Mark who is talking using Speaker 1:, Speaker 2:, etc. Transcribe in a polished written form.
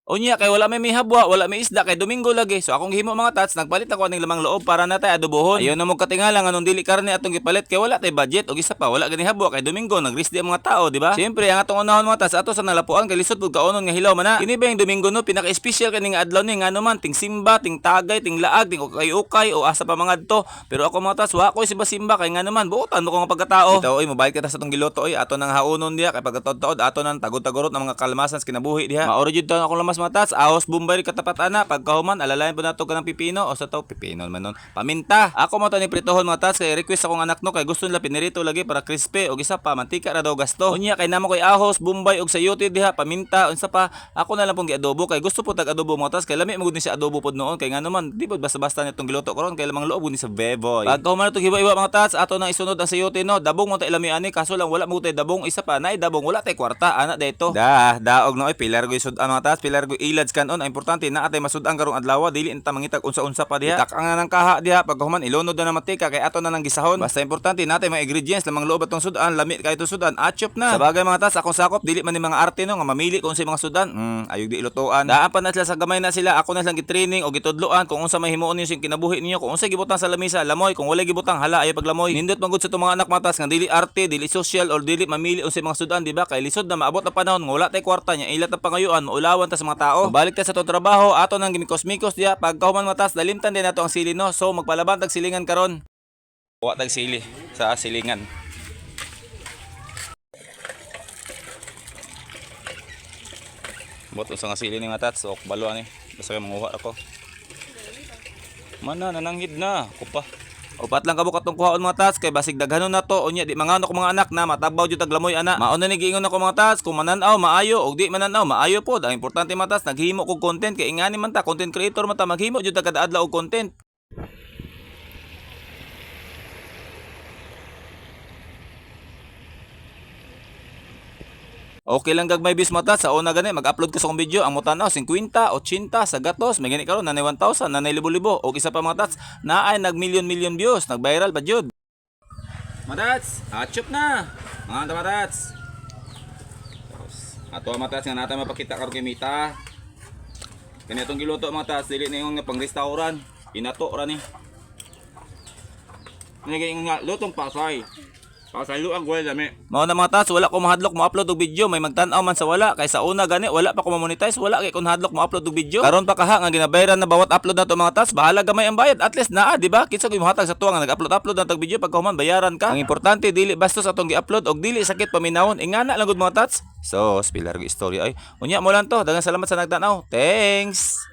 Speaker 1: Unya kay wala may habwa, wala may isda kay Domingo lagi. So akong gihimo mga tats, nagpalit ako ning lamang loob para na tay adobohon. Ayon na mo katingala nganong dili karne atong gipalit kay wala tay budget og isa pa wala gani habwa kay Domingo nagrisdi ang mga tao, di ba? Siyempre ang atong unahon mga tats ato sa nalapuan kay lisod pud kaunon nga hilaw man na. Kini ba yung Domingo no pinaka-special kani nga adlaw ni ngano man ting simba, ting tagay, ting laag, ting ukay-ukay o asa pa mga adto. Pero ako mga tats wa ko simba-simba kay ngano man buotan mo ko nga pagkatao. Ito oy mobile ka ta sa tong giluto oy ato nang haunon diha kay pagkataod-taod ato nang tagod-tagorot ng mga kalmasan sa kinabuhi diha. Maoro jud ta ako lamas mga tats, ahos Bombay katapat ana pagkahuman alalayan po nato kanang pipino o sa taw pipino man nun paminta ako mo to ni pritohon mga tats kay request akong anak no kay gusto nila pinirito lagi para crispy og isa pa mantika ra daw gasto unya kay namo koy ahos Bombay og sayote diha paminta unsa pa ako na lang pong giadobo kay gusto po tag adobo mga tats kay lami magud ni si adobo pod noon kay ngano man di pod basta-basta nitong giluto karon kay lamang loob ni sa beboy pagkahuman nato hiwa-hiwa mga tats ato nang isunod ang sayote no dabong mo ta ilami ani kaso lang wala mo tay dabong isa pa nay dabong wala tay kwarta ana dayto daog no pilar go isud mga tats pilar go ilads kanon ang importante na atay masud-ang karong adlaw dili inta mangitag unsa-unsa pa diha itak ang nang kaha diha paghuman ilunod na matika kay ato na nang gisahon basta importante natay mga ingredients lamang loob atong sudan lami kay to sudan achop na sa bagay mga tas akong sakop dili man ni mga arte no nga mamili kung sa mga sudan ayog di ilutuan daan pa na sila sa gamay na sila ako na lang gitraining o gitudloan kung unsa may himuon niyo sing kinabuhi ninyo kung unsa gibutang sa lamisa lamoy kung wala gibutang hala ayo paglamoy nindot magud sa itong mga anak matas nga dili arte dili social or dili mamili unsa mga sudan di ba kay lisod na maabot ang panahon nga wala tay kwarta nya ilat ang pangayuan maulawan ta sa mga tao balik ta sa to trabaho ato nang gimikos-mikos diha pagkahuman matas dalimtan din nato ang sili no so magpalaban tag silingan karon wa tag sili sa silingan bot usa nga sili ni matas so balo ani basta kay manguha ako mana nananghid na ako pa upat lang kabuk atong kuhaon mga tats kay basig daghanon na to unya di mangaon ko mga anak na matabaw jud tag lamoy ana mao na ni giingon ako mga tats kung manan-aw maayo og di manan-aw maayo pod ang importante mga tats naghimo kog content kay ingani man ta content creator man ta maghimo jud ta kada adlaw og content. Okay lang gagmay bis mata sa una gani mag-upload ko sa akong video ang mutanaw 50, 80 sa gatos may gani karon nanay 1,000 nanay libo-libo og isa pa mga tats naay nag million views nag-viral pa jud. Matats, achop na. Mga matats. Ato matats nga nata mapakita karon kay Mita. Kani atong giluto mga tats dili na yung pang restaurant. Inato ra ni. Nagay nga lutong pasay. Pasay luang gwel dami. Mao na mga tats wala ko mahadlok mo upload og video may magtan-aw man sa wala kay sa una gani wala pa ko monetize wala kay kun hadlok mo upload og video. Karon pa kaha nga ginabayaran na bawat upload nato mga tats bahala gamay ang bayad at least naa di ba kinsa ko mohatag sa tuwa nga nag-upload na tag video pagkahuman bayaran ka. Ang importante dili bastos atong gi-upload og dili sakit paminawon ingana lang gud mga tats. So, spilar go istorya ay. Unya mo lang to daghang salamat sa nagtan-aw. Thanks.